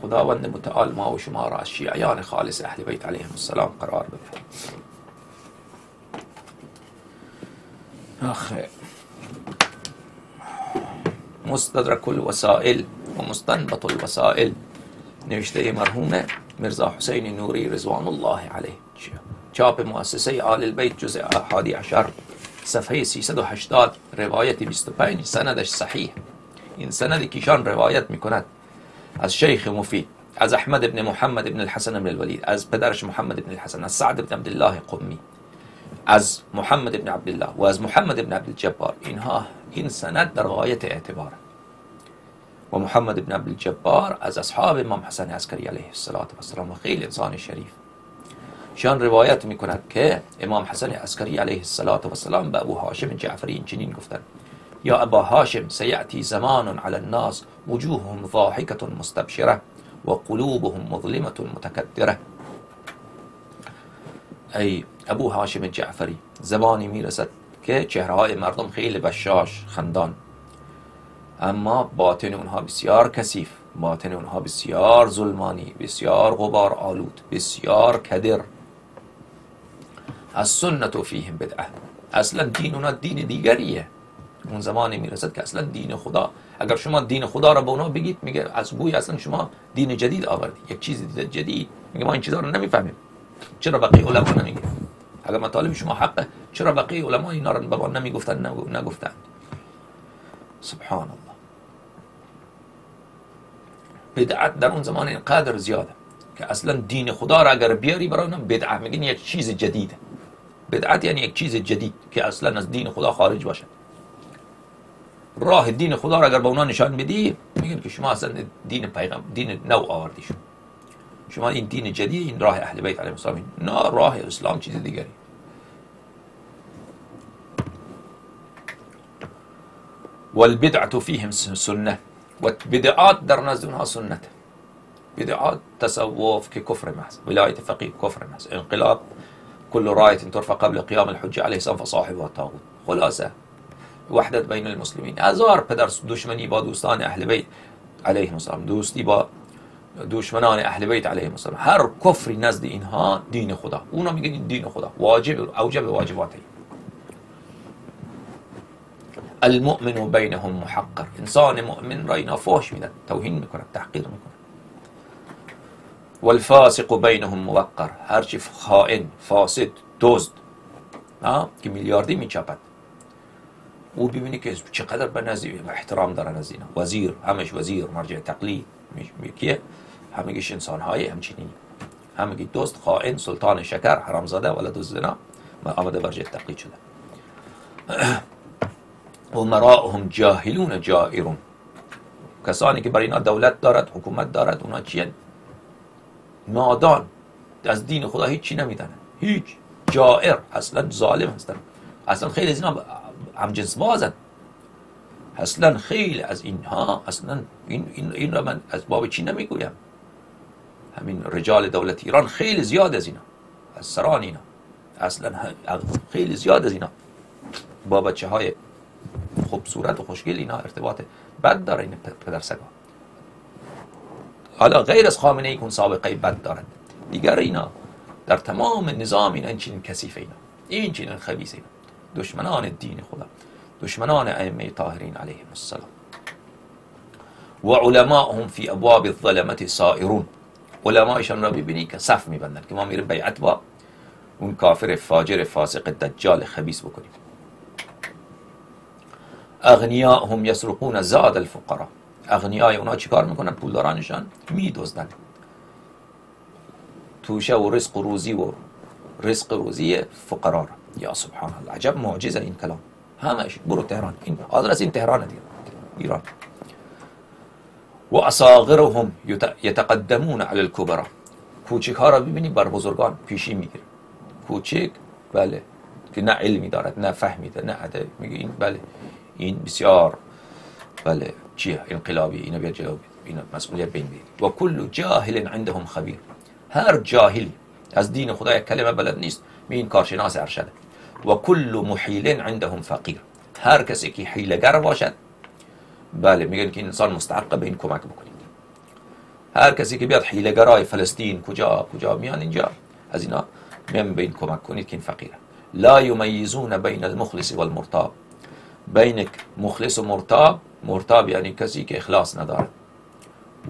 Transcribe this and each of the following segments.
خداوند متعال ما و شما را از شیعیان خالص اهل بیت علیهم السلام قرار بده. آخه مستدرک الوسائل و مستنبط الوسائل نوشته مرحوم مرزا حسین نوری رضوان الله علیه، چاپ مؤسسه آل البیت جزء 11 صفحه 380 روایت 25 سندش صحیح. این سندی که ایشان روایت میکند از شیخ مفید، از احمد ابن محمد ابن الحسن ابن الولید، از پدرش محمد ابن الحسن، از سعد ابن عبدالله قمی، از محمد ابن عبدالله و از محمد ابن عبدالجبار. این سند در غایت اعتبار. و محمد ابن عبدالجبار از اصحاب امام حسن عسکری علیه السلام و خیلی انسان شریف. شان روایت میکند که امام حسن عسکری علیه السلام به ابو هاشم جعفری این چنین گفتند: یا ابا هاشم سیأتی زمان علی الناس وجوههم ضاحکة مستبشره و قلوبهم مظلمة متکدره. ای ابو هاشم جعفری، زمانی میرسد که چهره‌های مردم خیلی بشاش خندان، اما باطن اونها بسیار کثیف، باطن اونها بسیار ظلمانی، بسیار غبار آلود، بسیار کدر. از سنت و فیهم بدعه، اصلا دین اونا دین دیگریه. اون زمانی میرسد که اصلا دین خدا، اگر شما دین خدا را به اونا بگید، میگه از گوی اصلا شما دین جدید آوردی، یک چیز جدید. میگه ما این چیزا رو نمیفهمیم، چرا بقیه علما نمیگه؟ اگر مطالب شما حقه، چرا بقیه علما اینا رو به ما نگفتن؟ سبحان الله. بدعت در اون زمان اینقدر زیاده که اصلا دین خدا را اگر بیاری برای اونم بدعت میگن، یک چیز جدیده. بدعت یعنی یک چیز جدید که اصلا از دین خدا خارج باشه. راه دین خدا را اگر به اونا نشان بدی، میگن که شما اصلا دین نو آوردی، شما این دین جدید، این راه اهل بیت علیهم السلام. نه، راه اسلام چیز دیگری. والبدعة فیهم سنه، و بدعات در نزد اونها سنت. بدعات تصوف که کفر محض، ولایت فقیه کفر محض، انقلاب كل راية ترفع قبل قيام الحجة عليه السلام فصاحبها الطاغوت. خلاصه وحدت بین المسلمین. هزار پدر دشمنی با دوستان اهل بیت علیهم السلام، دوستی با دشمنان اهل بیت علیهم السلام، هر کفری نزد اینها دین خدا. اونا میگن دین خدا واجب، اوجب واجباته. المؤمن بینهم محقر، انسان مؤمن را اینا فحش میدن، توهین میکنن، تحقیر میکنن. والفاسق بینهم موقر، هرچی خائن، فاسد، دزد که میلیاردی میچپد، او ببینی که چقدر به نزدیک احترام دارن از اینا. وزیر، همش وزیر، مرجع تقلید میکیه، همگیش انسان های همچنین، همگی دزد، خائن، سلطان شکر، حرامزاده، ولد الزنا، آمده مرجع تقلید شده. امراؤهم جاهلون جائرون، کسانی که برای اینا دولت دارد، حکومت دارد، اونا چیه؟ نادان، از دین خدا هیچی نمیدانن، هیچ. جائر، اصلا ظالم هستن، اصلا خیلی از اینا همجنس بازن، اصلا خیلی از اینها، اصلا این را من از باب چی نمیگویم، همین رجال دولت ایران خیلی زیاد از اینا، از سران اینا، اصلا خیلی زیاد از اینا با بچه های خوبصورت و خوشگل اینا ارتباط بد داره. این پدرسگا حالا غیر از خامنه ای که اون سابقه بد دارد، دیگر اینا در تمام نظام اینا این چنین کثیف، این چنین خبیث، اینا دشمنان دین خدا، دشمنان ائمه طاهرین علیهم السلام. و علماءهم فی ابواب الظلمة سائرون، علمایشان را ببینی که صف میبندن که ما میره بیعت با اون کافر فاجر فاسق دجال خبیث بکنیم. اغنیاءهم یسرقون زاد الفقراء، اغنیای اونا چیکار میکنن؟ پولدارانشان میدزدن توشه و رزق روزی فقرا را. یا سبحان الله، عجب معجزه این کلام. همش برو تهران، این آدرس این تهران دیگه، ایران. و اصاغرهم یتقدمون علی الکبرى، کوچک ها را ببینی بر بزرگان پیشی میگیره. کوچک، بله، که نه علمی دارد، نه فهمی دارد، نه ادب، میگه این بله، این بسیار بله چیه انقلابی، اینو بیا جلو، اینو مسئولیت بین بید. و کل جاهل عندهم خبیر، هر جاهلی از دین خدا یک کلمه بلد نیست، این کارشناس ارشده. و کل محیل عندهم فقیر، هر کسی که حیله‌گر باشد، بله، میگن که این انسان مستحق به این کمک بکنید. هر کسی که بیاد حیله‌گرای فلسطین کجا میان اینجا، از اینا میان بین کمک کنید که این فقیره. لا یمیزون بین المخلص والمرتاب، بین مخلص و مرتاب. مرتاب یعنی کسی که اخلاص نداره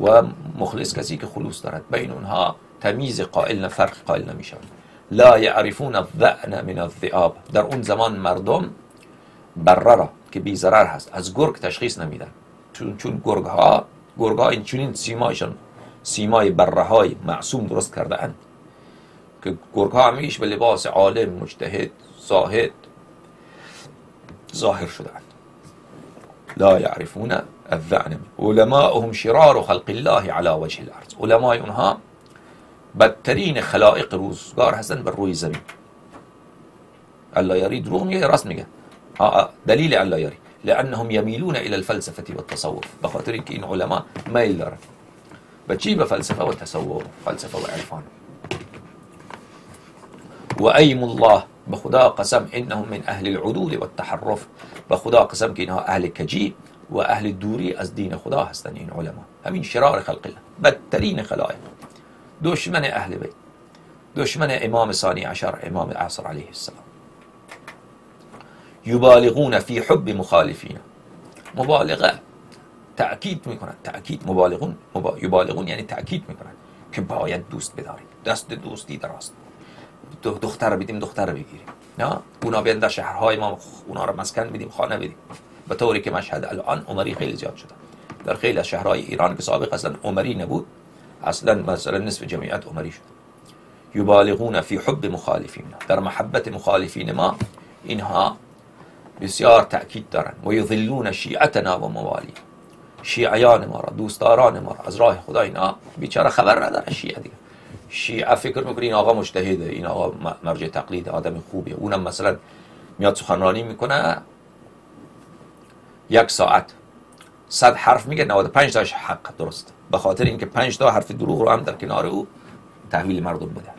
و مخلص کسی که خلوص دارد، بین اونها تمیز قائل فرق قائل نمیشن. لا یعرفون الذعن من الذئاب، در اون زمان مردم بره را که بی ضرر هست از گرگ تشخیص نمیدن، چون گرگ ها این چنین سیمایشان سیمای بره های معصوم درست کرده اند که گرگ ها همیش به لباس عالم مجتهد زاهد ظاهر شده اند. لا یعرفون الذعن. علماءهم شرار خلق الله على وجه الارض، علمای اونها بدترین خلائق روزگار هستن بر روی زمین. الله یاری دروغ میگه راست میگه. دلیل الله یاری لانهم یمیلون الى الفلسفه والتصوف، بخاطر اینکه این علما میل دارن به چی؟ به فلسفه و تصوف، فلسفه و عرفان. و ایم الله، به خدا قسم، انهم من اهل العدول والتحرف، به خدا قسم که اینها اهل کجی و اهل دوری از دین خدا هستن. این علما همین شرار خلق الله، بدترین خلائق، دشمن اهل بیت، دشمن امام ثانی عشر، امام عصر علیه السلام. یبالغون فی حب مخالفین، مبالغه تأکید میکنن، یبالغون یعنی تأکید میکنن که باید دوست بداریم، دست دوستی دراست، دختر بدیم دختر بگیریم، نه اونا بیان در شهرهای ما اونا رو مسکن بدیم، خانه بدیم، به طوری که مشهد الان عمری خیلی زیاد شده در خیلی از شهرهای ایران که سابق اصلا عمری نبود، اصلا مثلا نصف جمعیت عمری شد. یبالغون فی حب مخالفین، در محبت مخالفین ما اینها بسیار تأکید دارن. و یذلون شیعتنا و موالی، شیعیان ما را، دوستداران ما را از راه خدا، اینا بیچاره خبر نداره. شیعه دیگه، شیعه فکر میکنه این آقا مجتهده، این آقا مرجع تقلید، آدم خوبیه. اونم مثلا میاد سخنرانی میکنه 1 ساعت 100 حرف میگه، 95 تاش حق درست، به خاطر اینکه 5 تا حرف دروغ رو هم در کنار او تحویل مردم بده.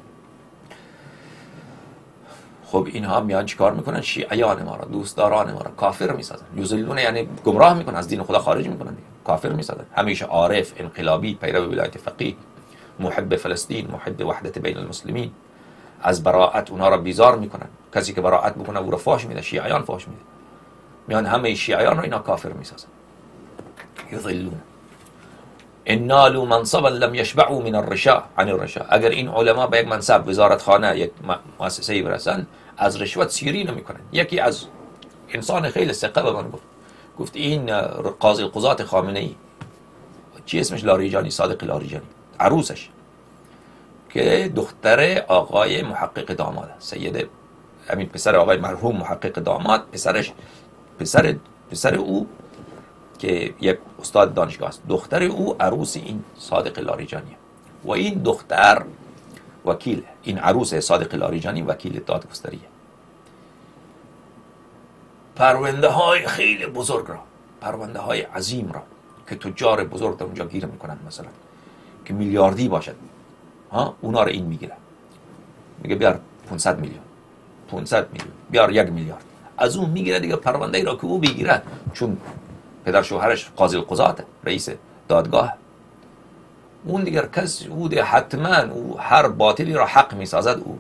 خب اینها میان چیکار میکنن؟ شیعیان ما را، دوستداران ما را کافر میسازن. یذلون یعنی گمراه میکنن، از دین خدا خارج میکنن دیگه، کافر میسازن. همیشه عارف، انقلابی، پیرو ولایت فقیه، محب فلسطین، محب وحدت بین المسلمین، از براءت اونا را بیزار میکنن. کسی که براءت میکنه او را فاش میده، شیعیان فاش میده. میان همه شیعیان را اینا کافر میسازن. یذلون ان نالوا منصبا لم يشبعوا من الرشا عن الرشا، اگر این علما به یک منصب، وزارت خانه، یک مؤسسه برسن، از رشوت سیری نمیکنن. یکی از انسان خیلی ثقه به من گفت این قاضی القضات خامنه‌ای، چی اسمش، لاریجانی، صادق لاریجانی، عروسش که دختر آقای محقق داماد، سید همین پسر آقای مرحوم محقق داماد، پسر او که یک استاد دانشگاه است، دختر او عروس این صادق لاریجانیه و این دختر وکیل، این عروس صادق لاریجانی وکیل دادگستریه. پرونده های خیلی بزرگ را، پرونده های عظیم را که تجار بزرگ در اونجا گیر میکنن، مثلا که میلیاردی باشد، اونا رو این میگیره، میگه بیار 500 میلیون، بیار 1 میلیارد، از اون میگیره دیگه. پرونده ای را که او بگیره، چون پدر شوهرش قاضی القضات، رئیس دادگاه، اون دیگر کس او دیگه حتما او هر باطلی را حق میسازد او.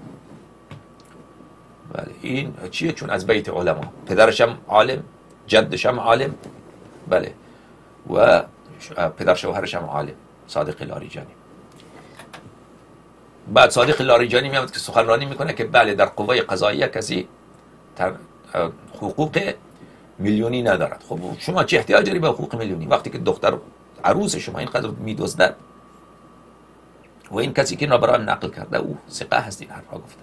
بله این چیه؟ چون از بیت علما، پدرش هم عالم، جدش هم عالم، بله، و پدر شوهرش هم عالم، صادق لاریجانی. بعد صادق لاریجانی میاد که سخنرانی میکنه که بله در قوه قضاییه کسی حقوق میلیونی ندارد. خب شما چه احتیاج داری به حقوق میلیونی وقتی که دختر عروس شما اینقدر میدزدد؟ و این کسی که برای نقل کرده او ثقه هست، این حرفا گفته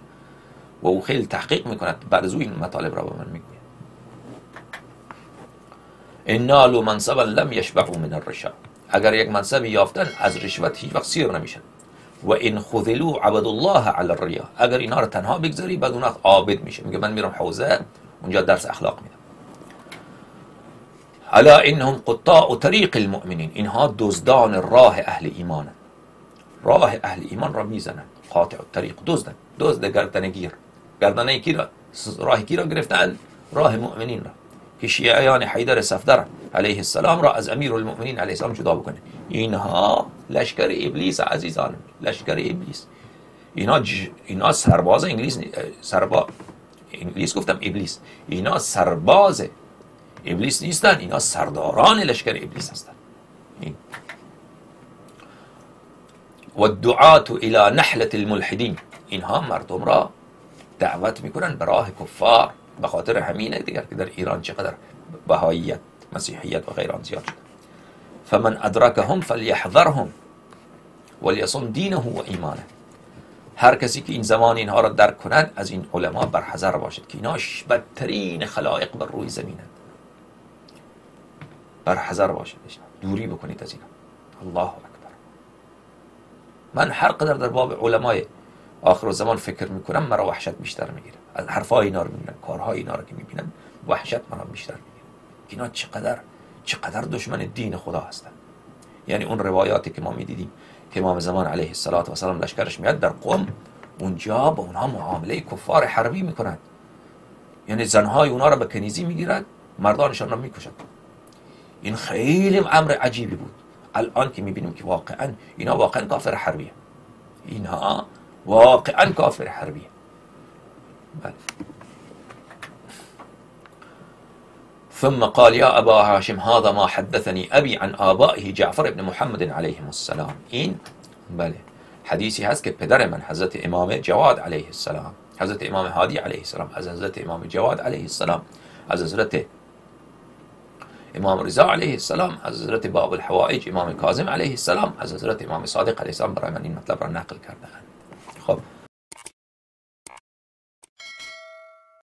و او خیلی تحقیق میکند، بعد از او این مطالب را به من میگوید. ان نالوا منصبا لم يشبعوا من الرشا، اگر یک منصبی یافتن از رشوت هیچ وقت سیر نمیشن. و ان خذلوا عبد الله علی الریا، اگر اینا رو تنها بگذاری بعد اون عابد میشه، میگه من میرم حوزه اونجا درس اخلاق میدم. الا انهم قطاع طریق المؤمنین، اینها دزدان راه اهل ایمان، راه اهل ایمان را میزنن. قاطع الطریق، دزد گردنگیر، گردنه کی را، راه کی را گرفتن؟ راه مؤمنین را، که شیعیان حیدر صفدر علیه السلام را از امیر المؤمنین علیه السلام جدا بکنه. اینها لشکر ابلیس عزیزان، لشکر ابلیس. اینا سرباز انگلیس گفتم ابلیس. اینا سرباز ابلیس نیستن، اینا سرداران لشکر ابلیس هستن. و الدعاة الى نحلة الملحدین، اینها مردم را دعوت میکنن به راه کفار. به خاطر همینه دیگر که در ایران چقدر بهاییت، مسیحیت و غیران زیاد شده. فمن ادرکهم فلیحذرهم ولیصم دینه و ایمانه. هر کسی که این زمان اینها را درک کند از این علما برحذر باشد که اینا بدترین خلائق بر روی زمینند. برحذر باشد، دوری بکنید از اینا. الله اکبر. من هر قدر در باب علمای آخر زمان فکر میکنم مرا وحشت بیشتر میگیره. از حرفای اینا رو میبینم، کارهای اینا رو که میبینم وحشت مرا بیشتر میگیره. اینا چقدر دشمن دین خدا هستن. یعنی اون روایاتی که ما میدیدیم که امام زمان علیه السلام لشکرش میاد در قم، اونجا با اونها معامله کفار حربی میکنند. یعنی زنهای اونها را به کنیزی میگیرند، مردانشان را میکشند. این خیلی امر عجیبی بود. الان که میبینیم که واقعا اینا واقعا کافر حربیه. اینها واقعا کافر حربیه. بله. ثم قال يا ابا هاشم هذا ما حدثني ابي عن آبائه جعفر بن محمد علیهم السلام. این بله حدیثی هست که پدر من حضرت امام جواد علیه السلام، حضرت امام هادی علیه السلام، از حضرت امام جواد علیه السلام، از حضرت امام رضا علیه السلام، از حضرت باب الحوائج امام کاظم علیه السلام، از حضرت امام صادق علیه السلام برای من این مطلب را نقل کردند. خب